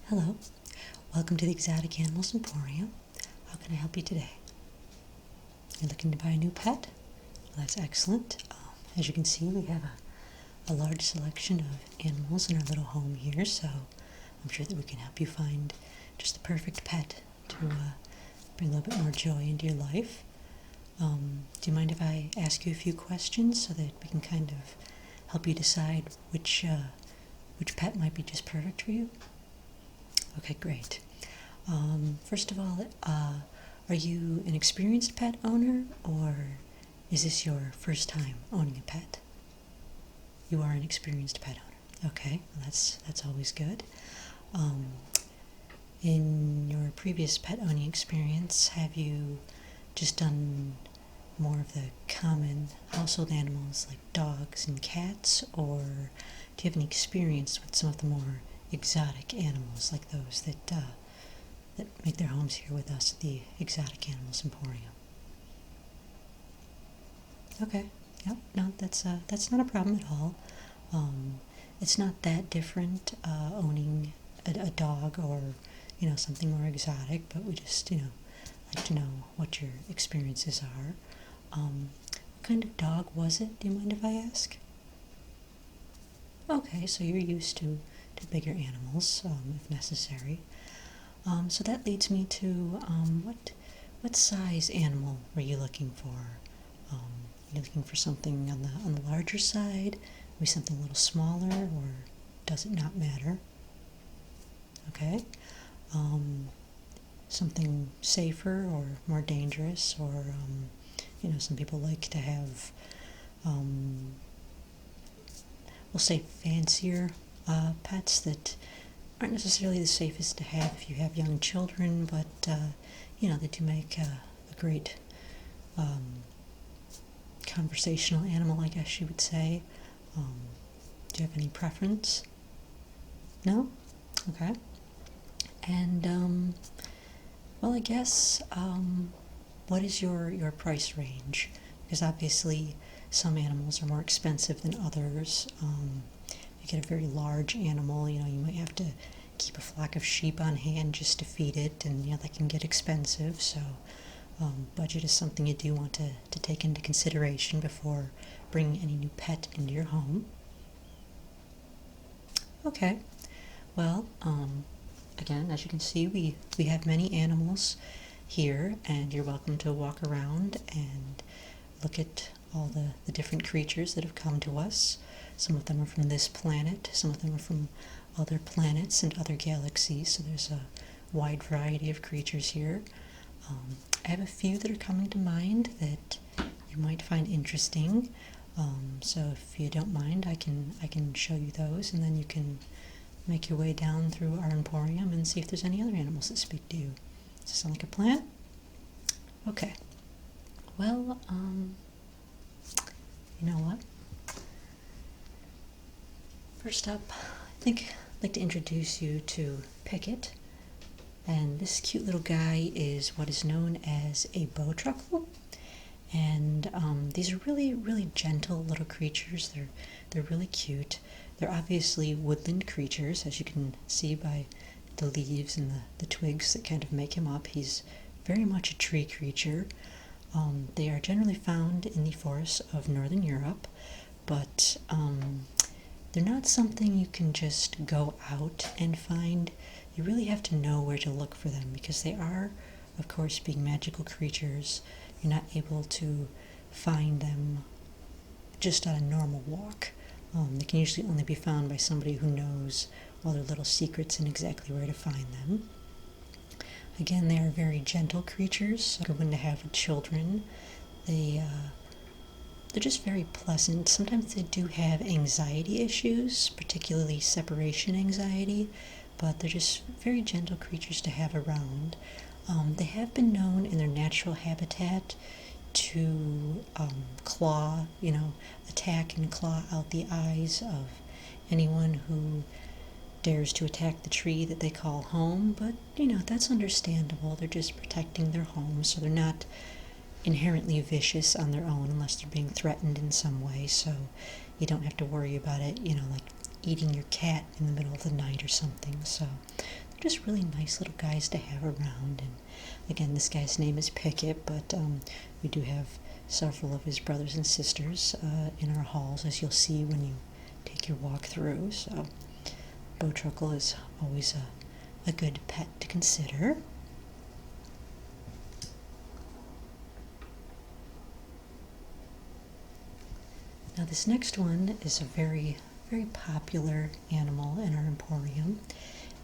Hello, welcome to the Exotic Animals Emporium. How can I help you today? You're looking to buy a new pet? Well, that's excellent. As you can see, we have a large selection of animals in our little home here, so I'm sure that we can help you find just the perfect pet to bring a little bit more joy into your life. Do you mind if I ask you a few questions so that we can kind of help you decide which pet might be just perfect for you? Okay, great. First of all, are you an experienced pet owner, or is this your first time owning a pet? You are an experienced pet owner. Okay, well, that's always good. In your previous pet owning experience, have you just done more of the common household animals like dogs and cats, or do you have any experience with some of the more exotic animals like those that make their homes here with us at the Exotic Animals Emporium? Okay, yep, no, that's not a problem at all. It's not that different owning a dog or something more exotic, but we just like to know what your experiences are. What kind of dog was it? Do you mind if I ask? Okay, so you're used to bigger animals, if necessary. So that leads me to what size animal were you looking for? Are you looking for something on the larger side, maybe something a little smaller, or does it not matter? Okay. Something safer or more dangerous, or some people like to have, we'll say, fancier pets that aren't necessarily the safest to have if you have young children, but they do make a great conversational animal, I guess you would say. Do you have any preference? No? Okay. And well, I guess what is your price range? Because obviously some animals are more expensive than others. You get a very large animal, you might have to keep a flock of sheep on hand just to feed it, and that can get expensive. So budget is something you do want to take into consideration before bringing any new pet into your home. Okay, well, again, as you can see, we have many animals here, and you're welcome to walk around and look at all the different creatures that have come to us. Some of them are from this planet, some of them are from other planets and other galaxies, so there's a wide variety of creatures here. I have a few that are coming to mind that you might find interesting, so if you don't mind, I can show you those, and then you can make your way down through our emporium and see if there's any other animals that speak to you. Does this sound like a plan? Okay. Well, you know what? First up, I think I'd like to introduce you to Pickett. And this cute little guy is what is known as a bow truffle. And these are really, really gentle little creatures. They're really cute. They're obviously woodland creatures, as you can see by the leaves and the twigs that kind of make him up. He's very much a tree creature. They are generally found in the forests of northern Europe, but they're not something you can just go out and find. You really have to know where to look for them, because they are, of course, being magical creatures. You're not able to find them just on a normal walk. They can usually only be found by somebody who knows all their little secrets and exactly where to find them. Again, they are very gentle creatures, good one to have with children. They're just very pleasant. Sometimes they do have anxiety issues, particularly separation anxiety, but they're just very gentle creatures to have around. They have been known in their natural habitat to attack and claw out the eyes of anyone who dares to attack the tree that they call home, but that's understandable. They're just protecting their home, so they're not inherently vicious on their own unless they're being threatened in some way, so you don't have to worry about it, like eating your cat in the middle of the night or something. So just really nice little guys to have around. And again, this guy's name is Pickett, but we do have several of his brothers and sisters in our halls, as you'll see when you take your walk through. So Bowtruckle is always a good pet to consider. Now this next one is a very, very popular animal in our emporium.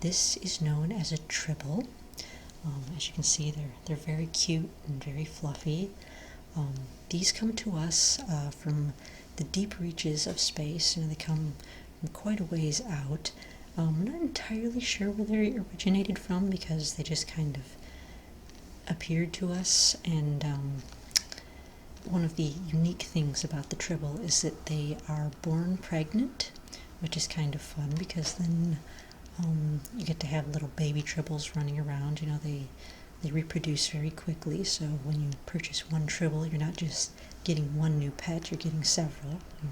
This is known as a Tribble. As you can see, they're very cute and very fluffy. These come to us from the deep reaches of space. They come from quite a ways out. I'm not entirely sure where they originated from because they just kind of appeared to us. And one of the unique things about the Tribble is that they are born pregnant, which is kind of fun because then you get to have little baby Tribbles running around. They reproduce very quickly, so when you purchase one Tribble, you're not just getting one new pet, you're getting several, and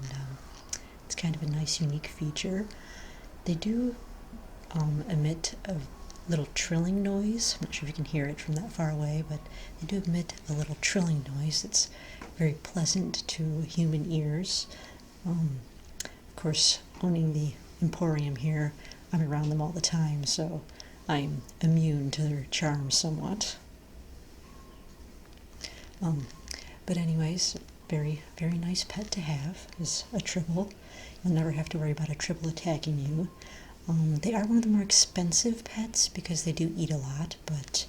it's kind of a nice, unique feature. They do emit a little trilling noise. I'm not sure if you can hear it from that far away, but they do emit a little trilling noise that's very pleasant to human ears. Of course, owning the Emporium here, I'm around them all the time, so I'm immune to their charms somewhat. But anyways, very, very nice pet to have is a Tribble. You'll never have to worry about a Tribble attacking you. They are one of the more expensive pets because they do eat a lot, but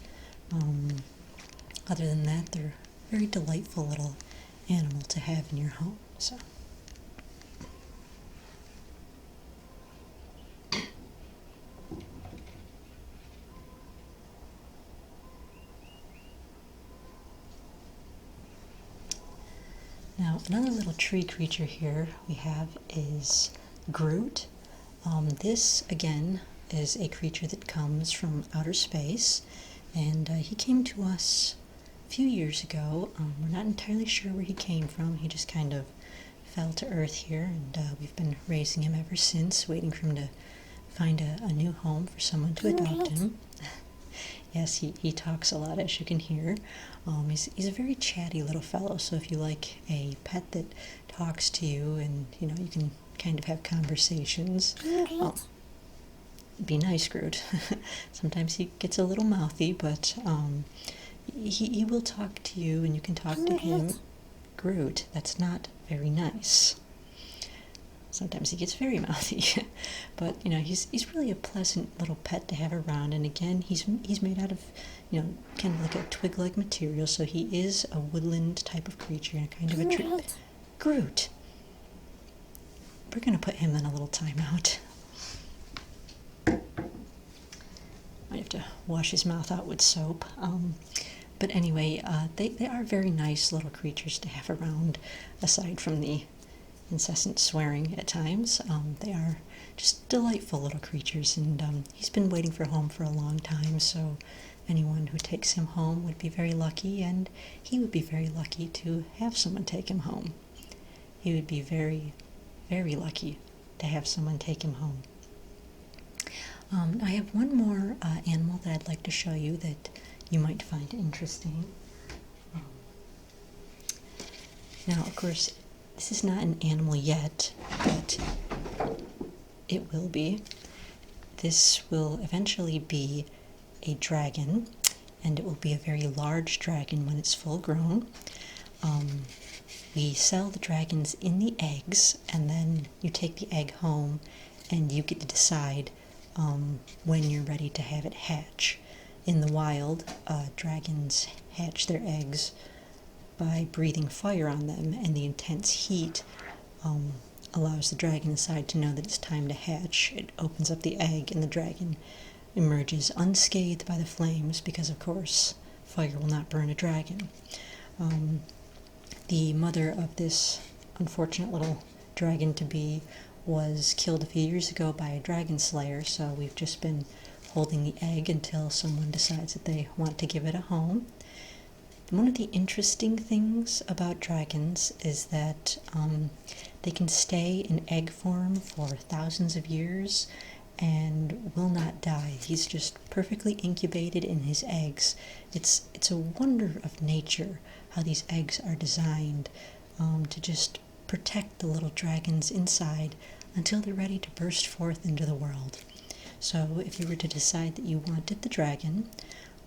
other than that, they're a very delightful little animal to have in your home. So. Now, another little tree creature here we have is Groot. This, again, is a creature that comes from outer space, and he came to us a few years ago. We're not entirely sure where he came from. He just kind of fell to earth here, and we've been raising him ever since, waiting for him to find a new home for someone to adopt him. Yes, he talks a lot, as you can hear. He's a very chatty little fellow, so if you like a pet that talks to you and, you can kind of have conversations, be nice, Groot. Sometimes he gets a little mouthy, but he will talk to you and you can talk to him. Groot, that's not very nice. Sometimes he gets very mouthy, but he's really a pleasant little pet to have around. And again, he's made out of kind of like a twig-like material, so he is a woodland type of creature and kind of a tree. Groot. We're gonna put him in a little timeout. Might have to wash his mouth out with soap. But anyway, they are very nice little creatures to have around, aside from the incessant swearing at times. They are just delightful little creatures, and he's been waiting for a home for a long time, so anyone who takes him home would be very lucky, and he would be very lucky to have someone take him home. He would be very, very lucky to have someone take him home. I have one more animal that I'd like to show you that you might find interesting. Now, of course, this is not an animal yet, but it will be. This will eventually be a dragon, and it will be a very large dragon when it's full grown. We sell the dragons in the eggs, and then you take the egg home and you get to decide when you're ready to have it hatch. In the wild, dragons hatch their eggs by breathing fire on them, and the intense heat allows the dragon inside to know that it's time to hatch. It opens up the egg, and the dragon emerges unscathed by the flames because, of course, fire will not burn a dragon. The mother of this unfortunate little dragon-to-be was killed a few years ago by a dragon slayer, so we've just been holding the egg until someone decides that they want to give it a home. One of the interesting things about dragons is that they can stay in egg form for thousands of years, and will not die. He's just perfectly incubated in his eggs. It's a wonder of nature how these eggs are designed to just protect the little dragons inside until they're ready to burst forth into the world. So if you were to decide that you wanted the dragon,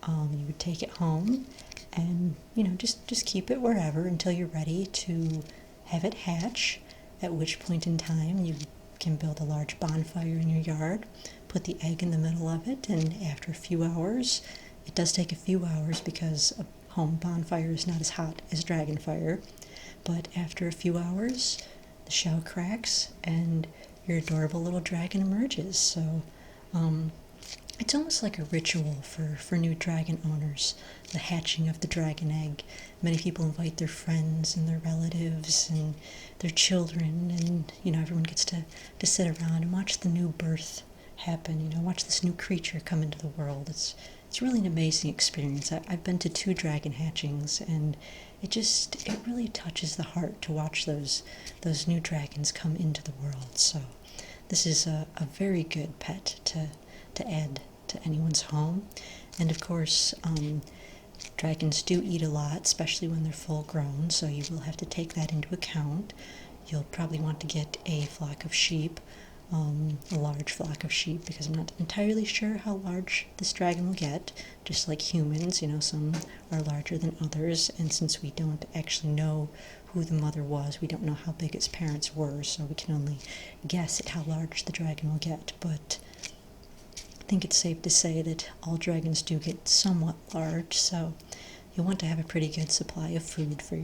you would take it home and, just keep it wherever until you're ready to have it hatch, at which point in time you can build a large bonfire in your yard, put the egg in the middle of it, and after a few hours, it does take a few hours because a home bonfire is not as hot as dragon fire, but after a few hours, the shell cracks and your adorable little dragon emerges. So it's almost like a ritual for new dragon owners, the hatching of the dragon egg. Many people invite their friends and their relatives and their children, and everyone gets to sit around and watch the new birth happen, watch this new creature come into the world. It's really an amazing experience. I've been to 2 dragon hatchings, and it really touches the heart to watch those new dragons come into the world. So this is a very good pet to add to anyone's home. And of course, dragons do eat a lot, especially when they're full grown, so you will have to take that into account. You'll probably want to get a flock of sheep, a large flock of sheep, because I'm not entirely sure how large this dragon will get. Just like humans, some are larger than others, and since we don't actually know who the mother was, we don't know how big its parents were, so we can only guess at how large the dragon will get. But I think it's safe to say that all dragons do get somewhat large, so you'll want to have a pretty good supply of food for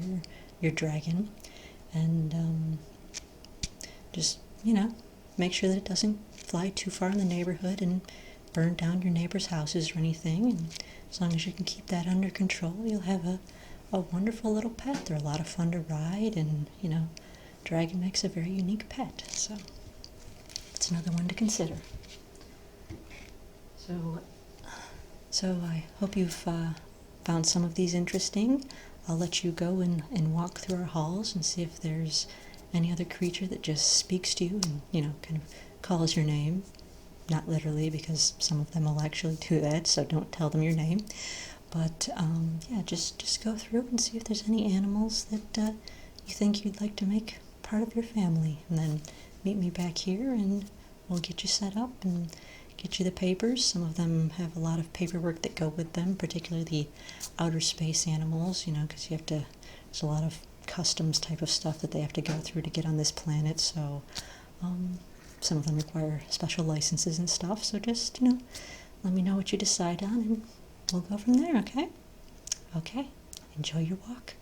your dragon, and just make sure that it doesn't fly too far in the neighborhood and burn down your neighbors' houses or anything. And as long as you can keep that under control, you'll have a wonderful little pet. They're a lot of fun to ride, and dragon makes a very unique pet, so it's another one to consider. So I hope you've found some of these interesting. I'll let you go and walk through our halls and see if there's any other creature that just speaks to you and, kind of calls your name. Not literally, because some of them will actually do that, so don't tell them your name. But, just go through and see if there's any animals that you think you'd like to make part of your family. And then meet me back here and we'll get you set up and get you the papers. Some of them have a lot of paperwork that go with them, particularly the outer space animals, because there's a lot of customs type of stuff that they have to go through to get on this planet, so some of them require special licenses and stuff, so just, let me know what you decide on, and we'll go from there, okay? Okay, enjoy your walk.